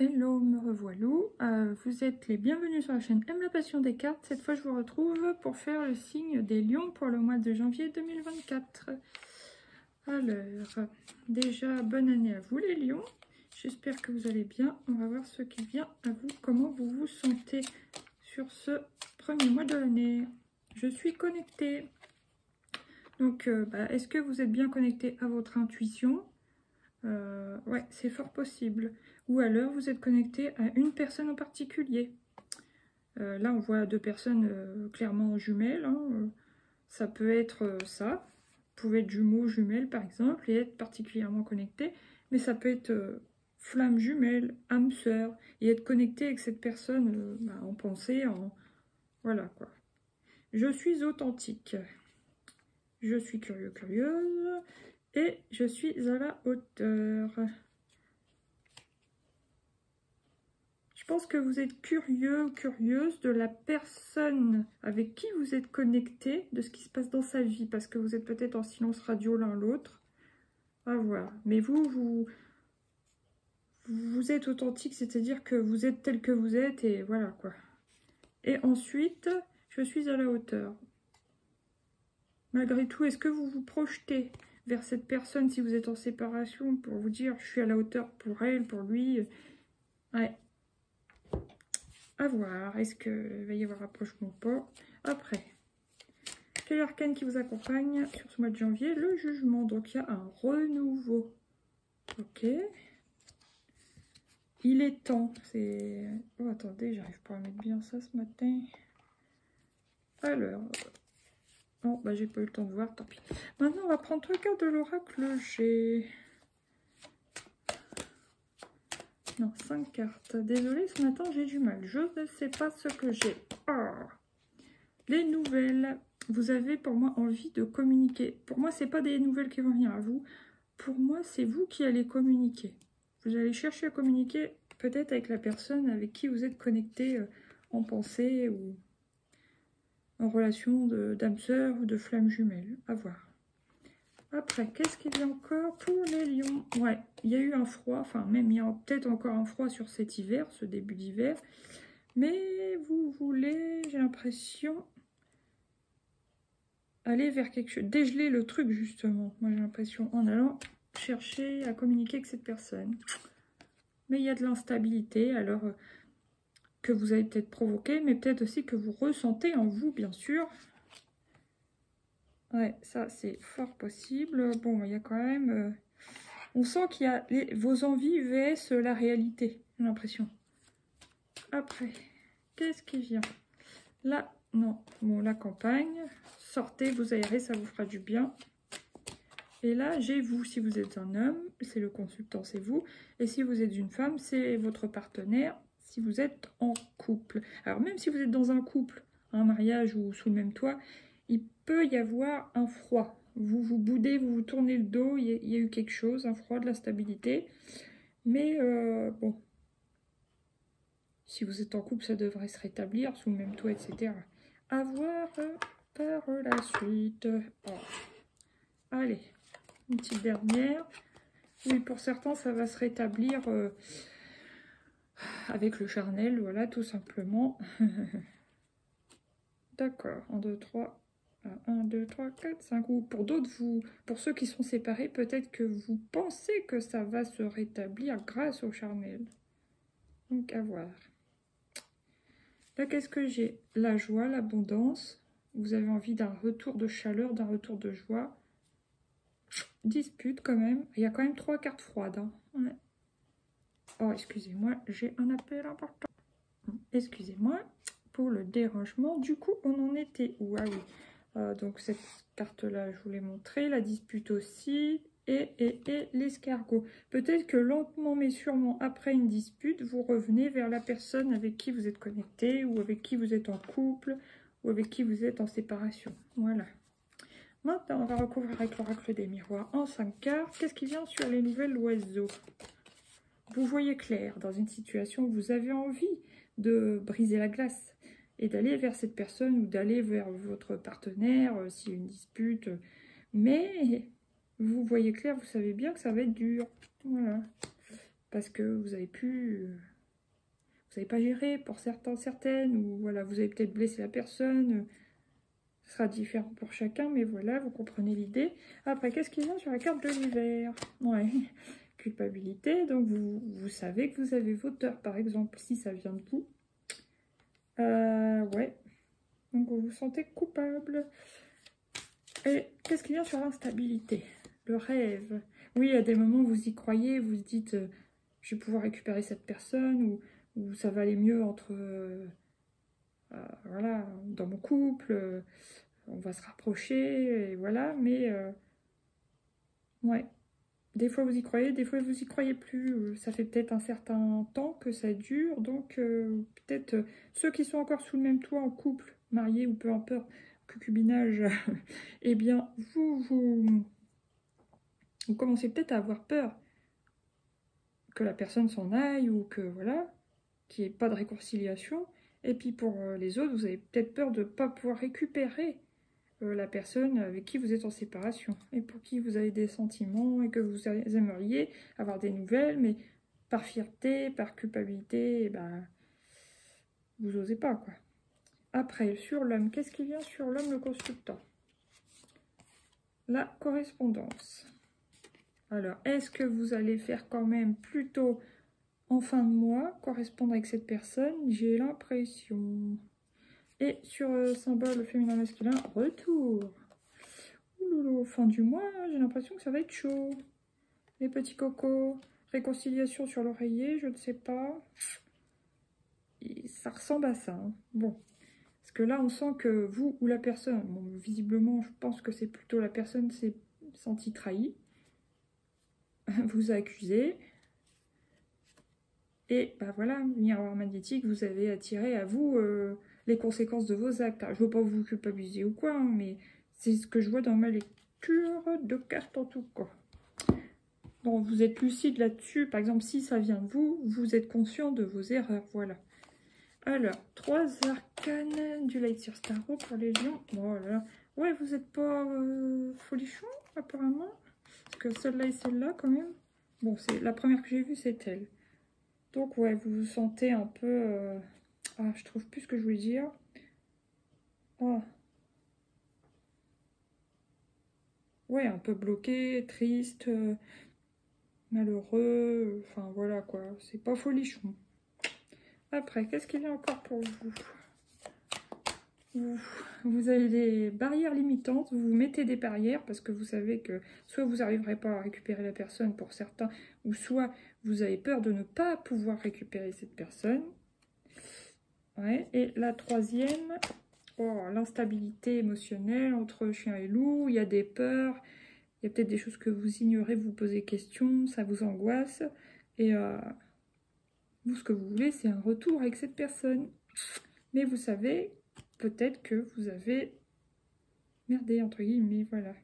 Hello, me revoilou. Vous êtes les bienvenus sur la chaîne Aime la passion des cartes. Cette fois, je vous retrouve pour faire le signe des lions pour le mois de janvier 2024. Alors, déjà, bonne année à vous les lions. J'espère que vous allez bien. On va voir ce qui vient à vous, comment vous vous sentez sur ce premier mois de l'année. Je suis connectée. Donc, est-ce que vous êtes bien connecté à votre intuition ? Ouais, c'est fort possible. Ou alors vous êtes connecté à une personne en particulier. Là, on voit deux personnes clairement jumelles. Hein. Ça peut être ça. Vous pouvez être jumeaux, jumelles par exemple, et être particulièrement connecté. Mais ça peut être flamme jumelle, âme sœur, et être connecté avec cette personne en pensée, en... Voilà quoi. Je suis authentique. Je suis curieux, curieuse. Et je suis à la hauteur. Je pense que vous êtes curieux ou curieuse de la personne avec qui vous êtes connecté, de ce qui se passe dans sa vie, parce que vous êtes peut-être en silence radio l'un l'autre. À voir. Mais vous êtes authentique, c'est-à-dire que vous êtes tel que vous êtes, et voilà quoi. Et ensuite, je suis à la hauteur. Malgré tout, est-ce que vous vous projetez vers cette personne si vous êtes en séparation pour vous dire je suis à la hauteur pour elle, pour lui? Ouais. À voir, est-ce qu'il va y avoir rapprochement ou pas? Après, quel arcane qui vous accompagne sur ce mois de janvier? Le jugement, donc il y a un renouveau. Ok. Il est temps, c'est... Oh, attendez, j'arrive pas à mettre bien ça ce matin. Alors... Oh, j'ai pas eu le temps de voir, tant pis. Maintenant, on va prendre 3 cartes de l'oracle G. Non, 5 cartes. Désolée, ce matin, j'ai du mal. Je ne sais pas ce que j'ai. Oh. Les nouvelles. Vous avez pour moi envie de communiquer. Pour moi, ce n'est pas des nouvelles qui vont venir à vous. Pour moi, c'est vous qui allez communiquer. Vous allez chercher à communiquer peut-être avec la personne avec qui vous êtes connecté en pensée ou en relation d'âme sœur ou de flamme jumelle. À voir. Après, qu'est-ce qu'il y a encore pour les lions? Ouais, il y a eu un froid, enfin même il y a peut-être encore un froid sur cet hiver, ce début d'hiver. Mais vous voulez, j'ai l'impression, aller vers quelque chose, dégeler le truc justement. Moi j'ai l'impression en allant chercher à communiquer avec cette personne. Mais il y a de l'instabilité, alors que vous avez peut-être provoqué, mais peut-être aussi que vous ressentez en vous, bien sûr. Ouais, ça c'est fort possible. Bon, il y a quand même... on sent qu'il y a vos envies vs la réalité, j'ai l'impression. Après, qu'est-ce qui vient? Là, non. Bon, la campagne. Sortez, vous aérez, ça vous fera du bien. Et là, j'ai vous. Si vous êtes un homme, c'est le consultant, c'est vous. Et si vous êtes une femme, c'est votre partenaire. Si vous êtes en couple. Alors, même si vous êtes dans un couple, un mariage ou sous le même toit, il peut y avoir un froid. Vous vous boudez, vous vous tournez le dos, il y a eu quelque chose, un froid, de l'instabilité. Mais bon, si vous êtes en couple, ça devrait se rétablir sous le même toit, etc. À voir par la suite. Oh. Allez, une petite dernière. Oui, pour certains, ça va se rétablir avec le charnel, voilà, tout simplement. D'accord, 1, 2, 3... 1, 2, 3, 4, 5. Ou pour d'autres, pour ceux qui sont séparés, peut-être que vous pensez que ça va se rétablir grâce au charnel. Donc, à voir. Là, qu'est-ce que j'ai? La joie, l'abondance. Vous avez envie d'un retour de chaleur, d'un retour de joie. Dispute, quand même. Il y a quand même 3 cartes froides. Hein. Ouais. Oh, excusez-moi, j'ai un appel important. Excusez-moi pour le dérangement. Du coup, on en était où? Ah oui. Donc cette carte-là, je vous l'ai montré, la dispute aussi, et l'escargot. Peut-être que lentement mais sûrement, après une dispute, vous revenez vers la personne avec qui vous êtes connecté, ou avec qui vous êtes en couple, ou avec qui vous êtes en séparation. Voilà. Maintenant, on va recouvrir avec l'oracle des miroirs en 5 cartes. Qu'est-ce qui vient sur les nouvelles oiseaux? Vous voyez clair dans une situation où vous avez envie de briser la glace et d'aller vers cette personne ou d'aller vers votre partenaire s'il y a une dispute. Mais vous voyez clair, vous savez bien que ça va être dur. Voilà. Parce que vous avez pu n'avez pas géré pour certaines, ou voilà, vous avez peut-être blessé la personne. Ce sera différent pour chacun, mais voilà, vous comprenez l'idée. Après, qu'est-ce qui vient sur la carte de l'hiver? Ouais, culpabilité, donc vous savez que vous avez vos torts, par exemple, si ça vient de vous. Ouais, donc vous vous sentez coupable. Et qu'est-ce qui vient sur l'instabilité? Le rêve. Oui, il y a des moments où vous y croyez, vous vous dites je vais pouvoir récupérer cette personne, ou ça va aller mieux entre voilà, dans mon couple, on va se rapprocher, et voilà, mais ouais, des fois vous y croyez, des fois vous y croyez plus, ça fait peut-être un certain temps que ça dure, donc peut-être ceux qui sont encore sous le même toit en couple, mariés ou peu importe, concubinage, eh bien vous commencez peut-être à avoir peur que la personne s'en aille, ou que voilà, qu'il n'y ait pas de réconciliation. Et puis pour les autres, vous avez peut-être peur de ne pas pouvoir récupérer la personne avec qui vous êtes en séparation, et pour qui vous avez des sentiments, et que vous aimeriez avoir des nouvelles, mais par fierté, par culpabilité, et ben, vous n'osez pas, quoi. Après, sur l'homme, qu'est-ce qui vient sur l'homme, le consultant? La correspondance. Alors, est-ce que vous allez faire quand même plutôt en fin de mois, correspondre avec cette personne? J'ai l'impression. Et sur le symbole féminin masculin, retour. Ouloulou, fin du mois, j'ai l'impression que ça va être chaud. Les petits cocos, réconciliation sur l'oreiller, je ne sais pas. Et ça ressemble à ça. Hein. Bon, parce que là, on sent que vous ou la personne, bon, visiblement, je pense que c'est plutôt la personne s'est sentie trahie, vous a accusé. Et bah voilà, miroir magnétique, vous avez attiré à vous les conséquences de vos actes. Alors, je ne veux pas vous culpabiliser ou quoi, hein, mais c'est ce que je vois dans ma lecture de cartes en tout cas. Donc vous êtes lucide là-dessus. Par exemple, si ça vient de vous, vous êtes conscient de vos erreurs. Voilà. Alors, 3 arcanes du Lightseer Tarot pour les lions. Voilà. Ouais, vous n'êtes pas folichon, apparemment. Parce que celle-là et celle-là, quand même. Bon, c'est la première que j'ai vue, c'est elle. Donc, ouais, vous vous sentez un peu... Ah, je trouve plus ce que je voulais dire. Ah. Ouais, un peu bloqué, triste, malheureux. Enfin, voilà, quoi. C'est pas folichon. Après, qu'est-ce qu'il y a encore pour vous? Vous avez des barrières limitantes. Vous vous mettez des barrières parce que vous savez que soit vous n'arriverez pas à récupérer la personne pour certains, ou soit vous avez peur de ne pas pouvoir récupérer cette personne. Ouais. Et la troisième, oh, l'instabilité émotionnelle entre chien et loup. Il y a des peurs, il y a peut-être des choses que vous ignorez, vous posez question, ça vous angoisse. Et vous, ce que vous voulez, c'est un retour avec cette personne. Mais vous savez, peut-être que vous avez merdé, entre guillemets, voilà.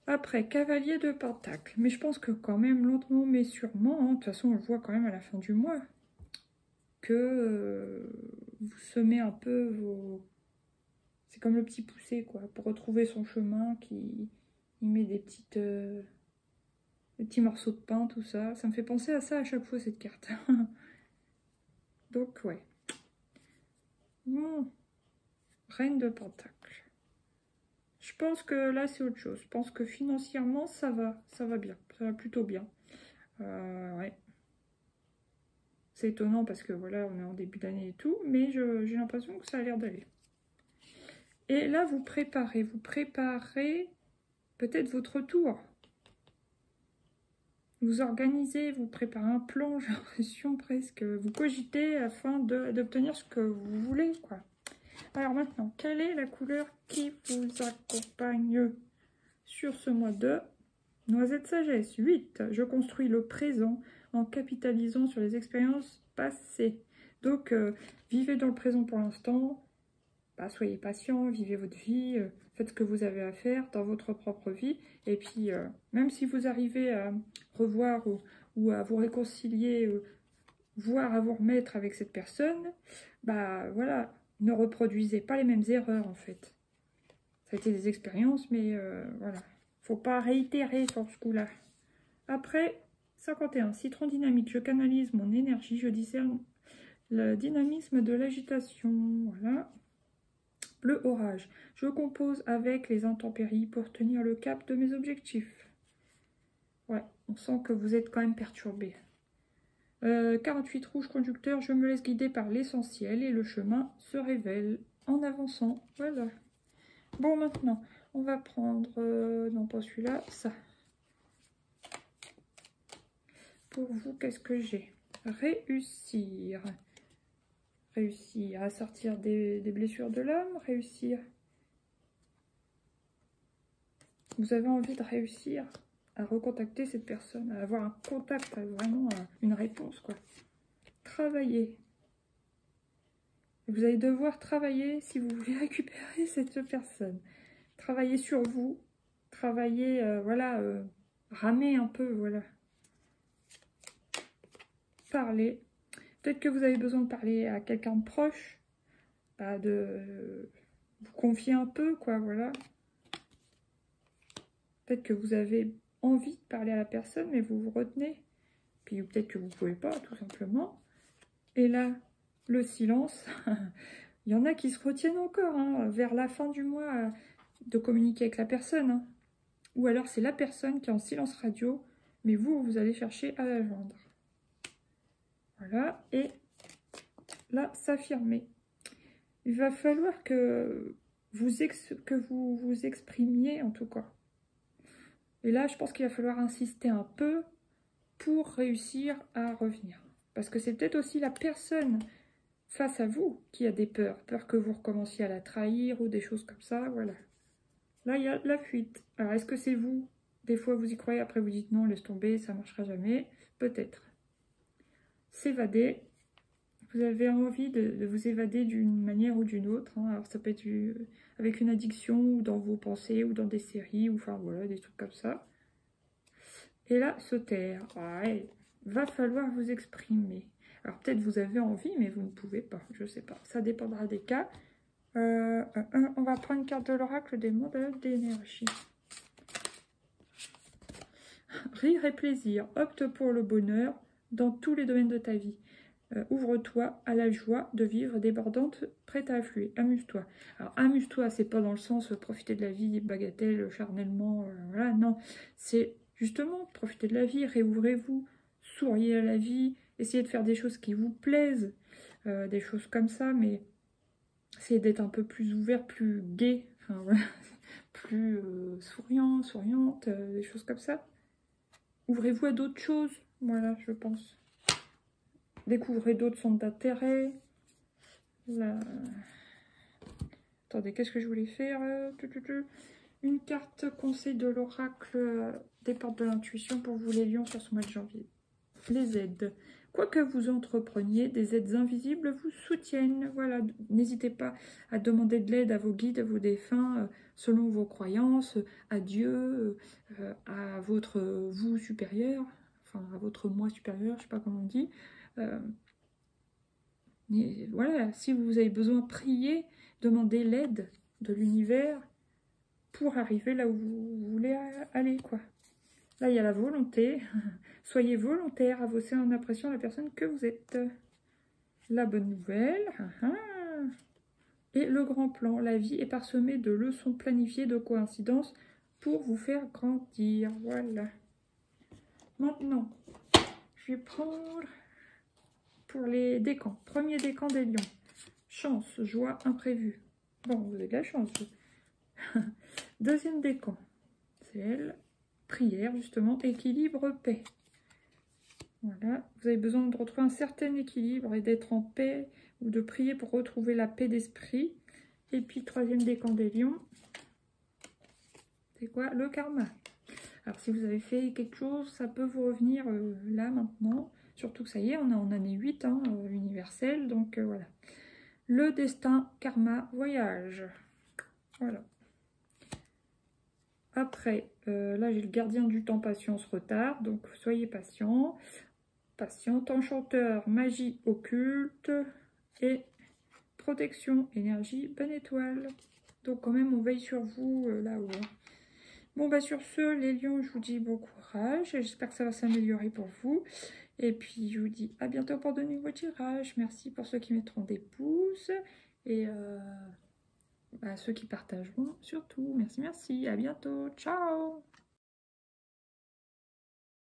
Après, cavalier de pentacle. Mais je pense que quand même, lentement mais sûrement, hein, de toute façon, on le voit quand même à la fin du mois, que vous semez un peu vos... C'est comme le petit poussé, quoi, pour retrouver son chemin, qui il met des petites... des petits morceaux de pain, tout ça. Ça me fait penser à ça à chaque fois, cette carte. Donc, ouais. Bon. Reine de pentacle. Je pense que là, c'est autre chose. Je pense que financièrement, ça va bien. Ça va plutôt bien. Ouais. C'est étonnant parce que voilà, on est en début d'année et tout, mais j'ai l'impression que ça a l'air d'aller. Et là, vous préparez peut-être votre retour. Vous organisez, vous préparez un plan, j'ai l'impression presque. Vous cogitez afin d'obtenir ce que vous voulez, quoi. Alors maintenant, quelle est la couleur qui vous accompagne sur ce mois de Noisette Sagesse? 8. Je construis le présent en capitalisant sur les expériences passées. Donc, vivez dans le présent pour l'instant. Bah, soyez patient, vivez votre vie, faites ce que vous avez à faire dans votre propre vie. Et puis, même si vous arrivez à revoir ou à vous réconcilier, voire à vous remettre avec cette personne, bah voilà, ne reproduisez pas les mêmes erreurs en fait. Ça a été des expériences, mais voilà. Faut pas réitérer sur ce coup-là. Après, 51. Citron dynamique. Je canalise mon énergie. Je discerne le dynamisme de l'agitation. Voilà. Bleu orage. Je compose avec les intempéries pour tenir le cap de mes objectifs. Ouais, on sent que vous êtes quand même perturbé. 48 rouge conducteur. Je me laisse guider par l'essentiel et le chemin se révèle en avançant. Voilà. Bon, maintenant, on va prendre... non, pas celui-là, ça. Pour vous, qu'est-ce que j'ai? Réussir. Réussir à sortir des blessures de l'âme. Réussir. Vous avez envie de réussir à recontacter cette personne, à avoir un contact, vraiment une réponse, quoi. Travailler. Vous allez devoir travailler si vous voulez récupérer cette personne. Travailler sur vous. Travailler, voilà, ramer un peu, voilà. Parler. Peut-être que vous avez besoin de parler à quelqu'un de proche, de vous confier un peu, quoi, voilà. Peut-être que vous avez envie de parler à la personne, mais vous vous retenez. Puis peut-être que vous ne pouvez pas, tout simplement. Et là, le silence. Il y en a qui se retiennent encore, hein, vers la fin du mois, de communiquer avec la personne. Hein. Ou alors c'est la personne qui est en silence radio, mais vous allez chercher à la joindre. Voilà, et là, s'affirmer. Il va falloir que vous vous exprimiez, en tout cas. Et là, je pense qu'il va falloir insister un peu pour réussir à revenir. Parce que c'est peut-être aussi la personne face à vous qui a des peurs. Peur que vous recommenciez à la trahir ou des choses comme ça, voilà. Là, il y a la fuite. Alors, est-ce que c'est vous? Des fois, vous y croyez, après vous dites non, laisse tomber, ça ne marchera jamais. Peut-être. S'évader. Vous avez envie de vous évader d'une manière ou d'une autre. Hein. Alors, ça peut être avec une addiction, ou dans vos pensées, ou dans des séries, ou enfin, voilà, des trucs comme ça. Et là, se taire. Ouais, va falloir vous exprimer. Alors, peut-être vous avez envie, mais vous ne pouvez pas. Je ne sais pas. Ça dépendra des cas. On va prendre une carte de l'oracle des mondes d'énergie. Rire et plaisir. Opte pour le bonheur dans tous les domaines de ta vie. Ouvre-toi à la joie de vivre débordante, prête à affluer. Amuse-toi. Alors, amuse-toi, c'est pas dans le sens profiter de la vie, bagatelle, charnellement, voilà, non. C'est justement profiter de la vie, réouvrez-vous, souriez à la vie, essayez de faire des choses qui vous plaisent, des choses comme ça, mais essayez d'être un peu plus ouvert, plus gai, enfin, voilà, plus souriant, souriante, des choses comme ça. Ouvrez-vous à d'autres choses, voilà, je pense. Découvrez d'autres centres d'intérêt. Attendez, qu'est-ce que je voulais faire? Une carte conseil de l'oracle des portes de l'intuition pour vous les lions sur ce mois de janvier. Les aides. Quoi que vous entrepreniez, des aides invisibles vous soutiennent. Voilà, n'hésitez pas à demander de l'aide à vos guides, à vos défunts, selon vos croyances, à Dieu, à votre vous supérieur, enfin à votre moi supérieur, je ne sais pas comment on dit. Mais voilà, si vous avez besoin de prier, demandez l'aide de l'univers pour arriver là où vous voulez aller, quoi. Là, il y a la volonté. Soyez volontaire à vos en impression la personne que vous êtes. La bonne nouvelle. Et le grand plan. La vie est parsemée de leçons planifiées, de coïncidences pour vous faire grandir. Voilà. Maintenant, je vais prendre pour les décans. Premier décan des lions. Chance, joie, imprévu. Bon, vous avez de la chance. Deuxième décan. C'est elle. Prière, justement. Équilibre, paix. Voilà. Vous avez besoin de retrouver un certain équilibre et d'être en paix ou de prier pour retrouver la paix d'esprit. Et puis, troisième décan des lions. C'est quoi? Le karma. Alors, si vous avez fait quelque chose, ça peut vous revenir là, maintenant. Surtout que ça y est, on est en année 8, hein, universelle. Donc, voilà. Le destin, karma, voyage. Voilà. Après, là, j'ai le gardien du temps, patience, retard. Donc, soyez patient. Patiente, enchanteur, magie occulte. Et protection, énergie, bonne étoile. Donc, quand même, on veille sur vous là-haut. Bon, bah sur ce, les lions, je vous dis bon courage. J'espère que ça va s'améliorer pour vous. Et puis, je vous dis à bientôt pour de nouveaux tirages. Merci pour ceux qui mettront des pouces. Et ceux qui partageront surtout. Merci, merci. À bientôt. Ciao.